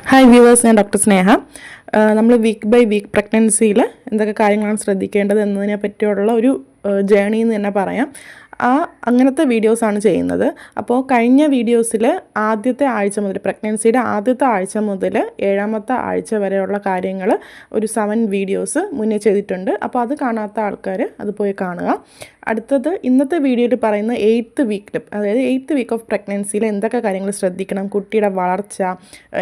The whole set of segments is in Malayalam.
ഹായ് വ്യൂവേഴ്സ്, ഞാൻ ഡോക്ടർ സ്നേഹ. നമ്മൾ വീക്ക് ബൈ വീക്ക് പ്രഗ്നൻസിയിൽ എന്തൊക്കെ കാര്യങ്ങളാണ് ശ്രദ്ധിക്കേണ്ടത് എന്നതിനെ പറ്റിയുള്ള ഒരു ജേണി എന്ന് തന്നെ പറയാം. അങ്ങനത്തെ വീഡിയോസാണ് ചെയ്യുന്നത്. അപ്പോൾ കഴിഞ്ഞ വീഡിയോസിൽ ആദ്യത്തെ ആഴ്ച മുതൽ, പ്രഗ്നൻസിയുടെ ആദ്യത്തെ ആഴ്ച മുതൽ 7ാമത്തെ ആഴ്ച വരെയുള്ള കാര്യങ്ങൾ ഒരു 7 വീഡിയോസ് മുന്നേ ചെയ്തിട്ടുണ്ട്. അപ്പോൾ അത് കാണാത്ത ആൾക്കാർ അത് പോയി കാണുക. അടുത്തത് ഇന്നത്തെ വീഡിയോയിൽ പറയുന്ന 8th വീക്കിൽ, അതായത് 8th വീക്ക് ഓഫ് പ്രഗ്നൻസിയിൽ എന്തൊക്കെ കാര്യങ്ങൾ ശ്രദ്ധിക്കണം, കുട്ടിയുടെ വളർച്ച,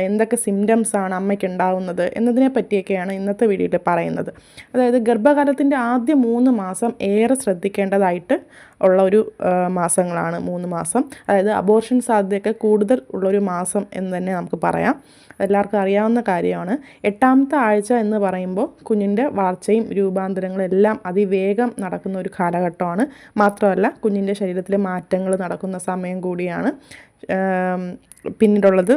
എന്തൊക്കെ സിംറ്റംസ് ആണ് അമ്മയ്ക്ക് ഉണ്ടാവുന്നത് എന്നതിനെ പറ്റിയൊക്കെയാണ് ഇന്നത്തെ വീഡിയോയിൽ പറയുന്നത്. അതായത് ഗർഭകാലത്തിൻ്റെ ആദ്യ 3 മാസം ഏറെ ശ്രദ്ധിക്കേണ്ടതായിട്ട് ഉള്ള ഒരു മാസങ്ങളാണ് 3 മാസം. അതായത് അബോർഷൻ സാധ്യതയൊക്കെ കൂടുതൽ ഉള്ളൊരു മാസം എന്ന് തന്നെ നമുക്ക് പറയാം. എല്ലാവർക്കും അറിയാവുന്ന കാര്യമാണ്. 8ാമത്തെ ആഴ്ച എന്ന് പറയുമ്പോൾ കുഞ്ഞിൻ്റെ വളർച്ചയും രൂപാന്തരങ്ങളും എല്ലാം അതിവേഗം നടക്കുന്ന ഒരു കാലഘട്ടമാണ്. മാത്രമല്ല കുഞ്ഞിൻ്റെ ശരീരത്തിലെ മാറ്റങ്ങൾ നടക്കുന്ന സമയം കൂടിയാണ്. പിന്നീടുള്ളത്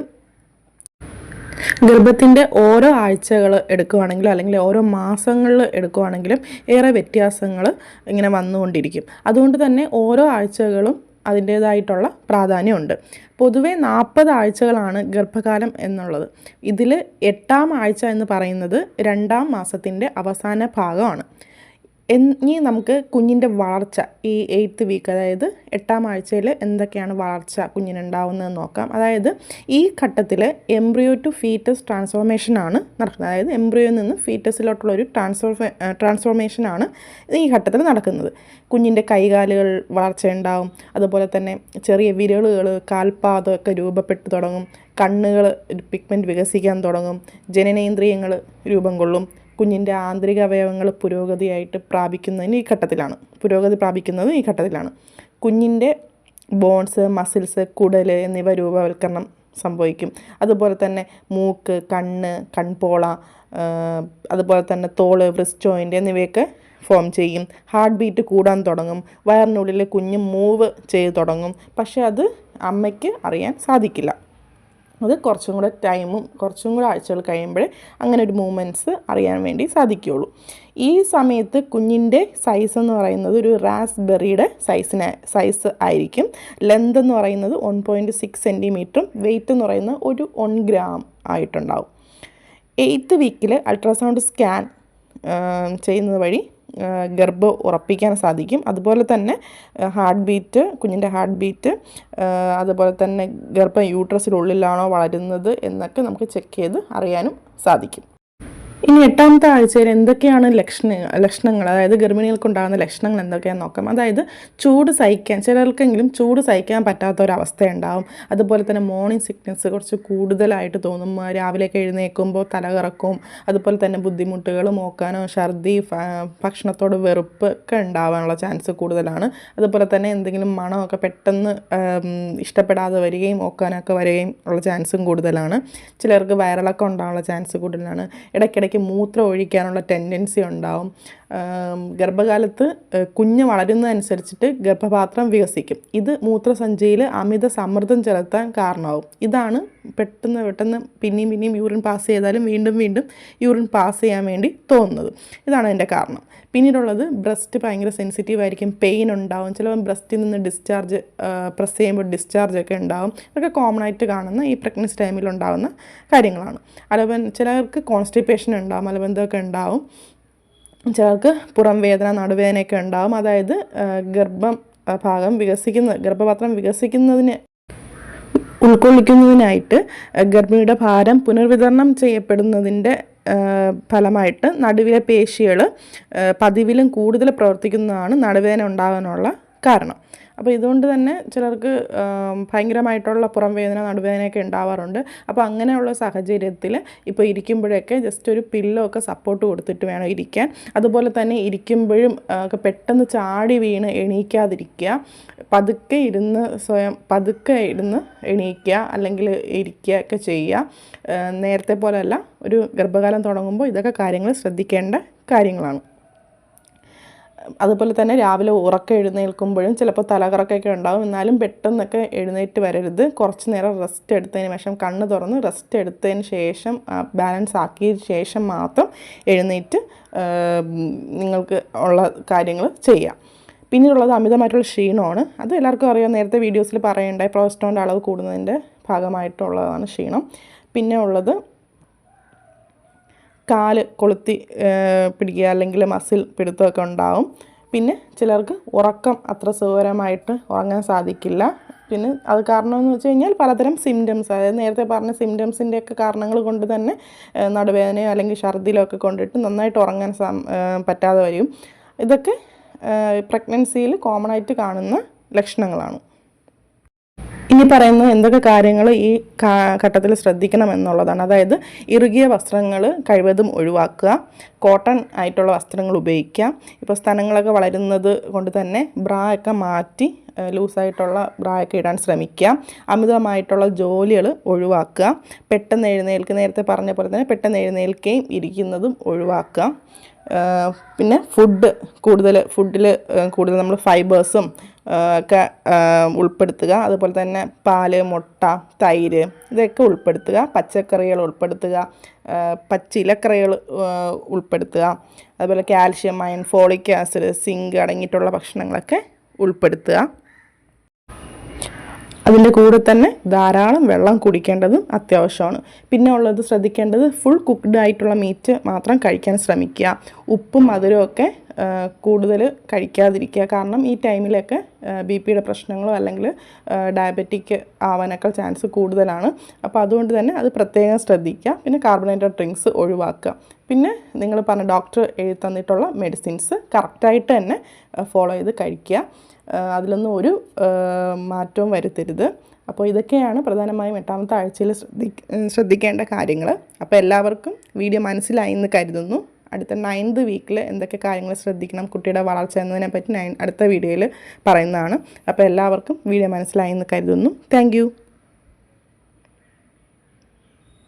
ഗർഭത്തിൻ്റെ ഓരോ ആഴ്ചകൾ എടുക്കുകയാണെങ്കിലും അല്ലെങ്കിൽ ഓരോ മാസങ്ങളിൽ എടുക്കുകയാണെങ്കിലും ഏറെ വ്യത്യാസങ്ങൾ ഇങ്ങനെ വന്നുകൊണ്ടിരിക്കും. അതുകൊണ്ട് തന്നെ ഓരോ ആഴ്ചകളും അതിൻ്റേതായിട്ടുള്ള പ്രാധാന്യമുണ്ട്. പൊതുവേ 40 ആഴ്ചകളാണ് ഗർഭകാലം എന്നുള്ളത്. ഇതിൽ 8ാം ആഴ്ച എന്ന് പറയുന്നത് 2ാം മാസത്തിൻ്റെ അവസാന ഭാഗമാണ്. ഇനി നമുക്ക് കുഞ്ഞിൻ്റെ വളർച്ച ഈ 8th വീക്ക്, അതായത് 8ാം ആഴ്ചയിൽ എന്തൊക്കെയാണ് വളർച്ച കുഞ്ഞിനുണ്ടാവുന്നതെന്ന് നോക്കാം. അതായത് ഈ ഘട്ടത്തിൽ എംബ്രിയോ ടു ഫീറ്റസ് ട്രാൻസ്ഫോർമേഷനാണ് നടക്കുന്നത്. അതായത് എംബ്രിയോയിൽ നിന്ന് ഫീറ്റസിലോട്ടുള്ളൊരു ട്രാൻസ്ഫോർമേഷനാണ് ഈ ഘട്ടത്തിൽ നടക്കുന്നത്. കുഞ്ഞിൻ്റെ കൈകാലുകൾ വളർച്ചയുണ്ടാവും. അതുപോലെ തന്നെ ചെറിയ വിരലുകൾ, കാൽപാദമൊക്കെ രൂപപ്പെട്ടു തുടങ്ങും. കണ്ണുകൾ പിഗ്മെൻറ്റ് വികസിക്കാൻ തുടങ്ങും. ജനനേന്ദ്രിയങ്ങൾ രൂപം കൊള്ളും. കുഞ്ഞിൻ്റെ ആന്തരിക അവയവങ്ങൾ പുരോഗതി പ്രാപിക്കുന്നത് ഈ ഘട്ടത്തിലാണ്. കുഞ്ഞിൻ്റെ ബോൺസ്, മസിൽസ്, കുടൽ എന്നിവ രൂപവൽക്കരണം സംഭവിക്കും. അതുപോലെ തന്നെ മൂക്ക്, കണ്ണ്, കൺപോള, അതുപോലെ തന്നെ തോള്, വ്രിസ്റ്റ് ജോയിൻ്റ് എന്നിവയൊക്കെ ഫോം ചെയ്യും. ഹാർട്ട് ബീറ്റ് കൂടാൻ തുടങ്ങും. വയറിനുള്ളിൽ കുഞ്ഞ് മൂവ് ചെയ്ത് തുടങ്ങും. പക്ഷേ അത് അമ്മയ്ക്ക് അറിയാൻ സാധിക്കില്ല. അത് കുറച്ചും കൂടെ ആഴ്ചകൾ കഴിയുമ്പോഴേ അങ്ങനെ ഒരു മൂവ്മെൻറ്റ്സ് അറിയാൻ വേണ്ടി സാധിക്കുകയുള്ളൂ. ഈ സമയത്ത് കുഞ്ഞിൻ്റെ സൈസ് എന്ന് പറയുന്നത് ഒരു റാസ്ബെറിയുടെ സൈസ് ആയിരിക്കും. ലെന്ത് എന്ന് പറയുന്നത് 1.6 സെൻറ്റിമീറ്ററും വെയ്റ്റ് എന്ന് പറയുന്നത് ഒരു 1 ഗ്രാം ആയിട്ടുണ്ടാവും. 8th വീക്കിൽ അൾട്രാസൗണ്ട് സ്കാൻ ചെയ്യുന്നത് വഴി ഗർഭം ഉറപ്പിക്കാൻ സാധിക്കും. അതുപോലെ തന്നെ കുഞ്ഞിൻ്റെ ഹാർട്ട് ബീറ്റ്, അതുപോലെ തന്നെ ഗർഭം യൂട്രസിനുള്ളിലാണോ വളരുന്നത് എന്നൊക്കെ നമുക്ക് ചെക്ക് ചെയ്ത് അറിയാനും സാധിക്കും. ഇനി 8ാമത്തെ ആഴ്ചയിൽ എന്തൊക്കെയാണ് ലക്ഷണങ്ങൾ, അതായത് ഗർഭിണികൾക്കുണ്ടാകുന്ന ലക്ഷണങ്ങൾ എന്തൊക്കെയാണെന്ന് നോക്കാം. അതായത് ചിലർക്കെങ്കിലും ചൂട് സഹിക്കാൻ പറ്റാത്ത ഒരവസ്ഥയുണ്ടാവും. അതുപോലെ തന്നെ മോർണിംഗ് സിക്നസ് കുറച്ച് കൂടുതലായിട്ട് തോന്നും. രാവിലെയൊക്കെ എഴുന്നേൽക്കുമ്പോൾ തലകറക്കവും, അതുപോലെ തന്നെ ബുദ്ധിമുട്ടുകൾ, മോക്കാനോ, ഛർദി, ഭക്ഷണത്തോട് വെറുപ്പ് ഒക്കെ ഉണ്ടാവാനുള്ള ചാൻസ് കൂടുതലാണ്. അതുപോലെ തന്നെ എന്തെങ്കിലും മണമൊക്കെ പെട്ടെന്ന് ഇഷ്ടപ്പെടാതെ വരികയും മോക്കാനൊക്കെ വരികയും ഉള്ള ചാൻസും കൂടുതലാണ്. ചിലർക്ക് വയറിളക്കം ഉണ്ടാകാനുള്ള ചാൻസ് കൂടുതലാണ്. ഇടയ്ക്കിടയ്ക്ക് മൂത്രം ഒഴിക്കാനുള്ള ടെൻഡൻസി ഉണ്ടാവും. ഗർഭകാലത്ത് കുഞ്ഞ് വളരുന്നതനുസരിച്ചിട്ട് ഗർഭപാത്രം വികസിക്കും. ഇത് മൂത്രസഞ്ചിയിൽ അമിത സമ്മർദ്ദം ചെലുത്താൻ കാരണമാവും. ഇതാണ് പെട്ടെന്ന് പിന്നെയും യൂറിൻ പാസ് ചെയ്താലും വീണ്ടും യൂറിൻ പാസ് ചെയ്യാൻ വേണ്ടി തോന്നുന്നത്. ഇതാണ് അതിൻ്റെ കാരണം. പിന്നീടുള്ളത് ബ്രസ്റ്റ് ഭയങ്കര സെൻസിറ്റീവ് ആയിരിക്കും. പെയിൻ ഉണ്ടാവും. ചിലപ്പോൾ ബ്രസ്റ്റിൽ നിന്ന് പ്രസ് ചെയ്യുമ്പോൾ ഡിസ്ചാർജൊക്കെ ഉണ്ടാവും. ഇതൊക്കെ കോമൺ ആയിട്ട് കാണുന്ന ഈ പ്രഗ്നൻസി ടൈമിൽ ഉണ്ടാകുന്ന കാര്യങ്ങളാണ്. ചിലർക്ക് കോൺസ്റ്റിപ്പേഷൻ ഉണ്ടാവും, മലബന്ധമൊക്കെ ഉണ്ടാവും. ചിലർക്ക് പുറം വേദന, നടുവേദനയൊക്കെ ഉണ്ടാവും. അതായത് ഗർഭപാത്രം വികസിക്കുന്നതിന് ഉൾക്കൊള്ളിക്കുന്നതിനായിട്ട് ഗർഭിണിയുടെ ഭാരം പുനർവിതരണം ചെയ്യപ്പെടുന്നതിൻ്റെ ഫലമായിട്ട് നടുവിലെ പേശികൾ പതിവിലും കൂടുതൽ പ്രവർത്തിക്കുന്നതാണ് നടുവേദന ഉണ്ടാകാനുള്ള കാരണം. അപ്പോൾ ഇതുകൊണ്ട് തന്നെ ചിലർക്ക് ഭയങ്കരമായിട്ടുള്ള പുറം വേദന, നടുവേദനയൊക്കെ ഉണ്ടാവാറുണ്ട്. അപ്പോൾ അങ്ങനെയുള്ള സാഹചര്യത്തിൽ ഇപ്പോൾ ഇരിക്കുമ്പോഴൊക്കെ ജസ്റ്റ് ഒരു പില്ലോ ഒക്കെ സപ്പോർട്ട് കൊടുത്തിട്ട് വേണം ഇരിക്കാൻ. അതുപോലെ തന്നെ ഇരിക്കുമ്പോഴും ഒക്കെ പെട്ടെന്ന് ചാടി വീണ് എണീക്കാതിരിക്കുക. പതുക്കെ ഇരുന്ന് എണീക്കുക അല്ലെങ്കിൽ ഇരിക്കുക ഒക്കെ ചെയ്യുക. നേരത്തെ പോലെയല്ല, ഒരു ഗർഭകാലം തുടങ്ങുമ്പോൾ ഇതൊക്കെ കാര്യങ്ങൾ ശ്രദ്ധിക്കേണ്ട കാര്യങ്ങളാണ്. അതുപോലെ തന്നെ രാവിലെ ഉറക്കം എഴുന്നേൽക്കുമ്പോഴും ചിലപ്പോൾ തലകറക്കൊക്കെ ഉണ്ടാവും. എന്നാലും പെട്ടെന്നൊക്കെ എഴുന്നേറ്റ് വരരുത്. കുറച്ച് നേരം റെസ്റ്റ് എടുത്തതിന് ശേഷം, കണ്ണ് തുറന്ന് റെസ്റ്റ് എടുത്തതിന് ശേഷം, ബാലൻസ് ആക്കിയതിന് ശേഷം മാത്രം എഴുന്നേറ്റ് നിങ്ങൾക്ക് ഉള്ള കാര്യങ്ങൾ ചെയ്യാം. പിന്നീടുള്ളത് അമിതമായിട്ടുള്ള ക്ഷീണമാണ്. അത് എല്ലാവർക്കും അറിയാം, നേരത്തെ വീഡിയോസിൽ പറയേണ്ടായി. പ്രൊജസ്ട്രോണിൻ്റെ അളവ് കൂടുന്നതിൻ്റെ ഭാഗമായിട്ടുള്ളതാണ് ക്ഷീണം. പിന്നെ ഉള്ളത് കാല് കൊളുത്തി പിടിക്കുക അല്ലെങ്കിൽ മസിൽ പിടുത്തമൊക്കെ ഉണ്ടാവും. പിന്നെ ചിലർക്ക് ഉറക്കം അത്ര സുഖകരമായിട്ട് ഉറങ്ങാൻ സാധിക്കില്ല. പിന്നെ അത് കാരണമെന്ന് വെച്ച് കഴിഞ്ഞാൽ പലതരം സിംറ്റംസ്, അതായത് നേരത്തെ പറഞ്ഞ സിംറ്റംസിൻ്റെയൊക്കെ കാരണങ്ങൾ കൊണ്ട് തന്നെ നടുവേദനയോ അല്ലെങ്കിൽ ഛർദിലോ ഒക്കെ കൊണ്ടിട്ട് നന്നായിട്ട് ഉറങ്ങാൻ പറ്റാതെ വരും. ഇതൊക്കെ പ്രഗ്നൻസിയിൽ കോമൺ ആയിട്ട് കാണുന്ന ലക്ഷണങ്ങളാണ്. ഇനി പറയുന്നത് എന്തൊക്കെ കാര്യങ്ങൾ ഈ ഘട്ടത്തിൽ ശ്രദ്ധിക്കണം എന്നുള്ളതാണ്. അതായത് ഇറുകിയ വസ്ത്രങ്ങൾ കഴിവതും ഒഴിവാക്കുക, കോട്ടൺ ആയിട്ടുള്ള വസ്ത്രങ്ങൾ ഉപയോഗിക്കുക. ഇപ്പോൾ സ്തനങ്ങളൊക്കെ വളരുന്നത് കൊണ്ട് തന്നെ ബ്രാ ഒക്കെ മാറ്റി ലൂസായിട്ടുള്ള ബ്രാ ഒക്കെ ഇടാൻ ശ്രമിക്കുക. അമിതമായിട്ടുള്ള ജോലികൾ ഒഴിവാക്കുക. പെട്ടെന്ന് എഴുന്നേൽക്കുക, നേരത്തെ പറഞ്ഞ പോലെ തന്നെ പെട്ടെന്ന് എഴുന്നേൽക്കുകയും ഇരിക്കുന്നതും ഒഴിവാക്കുക. പിന്നെ ഫുഡിൽ കൂടുതൽ നമ്മൾ ഫൈബേഴ്സും ഒക്കെ ഉൾപ്പെടുത്തുക. അതുപോലെ തന്നെ പാല്, മുട്ട, തൈര് ഇതൊക്കെ ഉൾപ്പെടുത്തുക. പച്ചക്കറികൾ ഉൾപ്പെടുത്തുക, പച്ചിലക്കറികൾ ഉൾപ്പെടുത്തുക. അതുപോലെ calcium, iron, folic acid, zinc അടങ്ങിയിട്ടുള്ള ഭക്ഷണങ്ങളൊക്കെ ഉൾപ്പെടുത്തുക. അതിൻ്റെ കൂടെ തന്നെ ധാരാളം വെള്ളം കുടിക്കേണ്ടതും അത്യാവശ്യമാണ്. പിന്നെ ഉള്ളത് ശ്രദ്ധിക്കേണ്ടത് ഫുൾ കുക്ക്ഡ് ആയിട്ടുള്ള മീറ്റ് മാത്രം കഴിക്കാൻ ശ്രമിക്കുക. ഉപ്പും മധുരമൊക്കെ കൂടുതൽ കഴിക്കാതിരിക്കുക. കാരണം ഈ ടൈമിലൊക്കെ BP-യുടെ പ്രശ്നങ്ങളോ അല്ലെങ്കിൽ ഡയബറ്റിക് ആവാനൊക്കെ ചാൻസ് കൂടുതലാണ്. അപ്പോൾ അതുകൊണ്ട് തന്നെ അത് പ്രത്യേകം ശ്രദ്ധിക്കുക. പിന്നെ കാർബണേറ്റഡ് ഡ്രിങ്ക്സ് ഒഴിവാക്കുക. പിന്നെ നിങ്ങൾ പറഞ്ഞ ഡോക്ടർ എഴുതി തന്നിട്ടുള്ള മെഡിസിൻസ് കറക്റ്റായിട്ട് തന്നെ ഫോളോ ചെയ്ത് കഴിക്കുക. അതിലൊന്നും ഒരു മാറ്റവും വരുത്തരുത്. അപ്പോൾ ഇതൊക്കെയാണ് പ്രധാനമായും 8ാമത്തെ ആഴ്ചയിൽ ശ്രദ്ധിക്കേണ്ട കാര്യങ്ങൾ. അപ്പോൾ എല്ലാവർക്കും വീഡിയോ മനസ്സിലായി എന്ന് കരുതുന്നു. അടുത്ത 9th വീക്കിൽ എന്തൊക്കെ കാര്യങ്ങൾ ശ്രദ്ധിക്കണം കുട്ടിയുടെ വളർച്ച എന്നതിനെ പറ്റി അടുത്ത വീഡിയോയിൽ പറയുന്നതാണ്. അപ്പോൾ എല്ലാവർക്കും വീഡിയോ മനസ്സിലായി എന്ന് കരുതുന്നു. താങ്ക്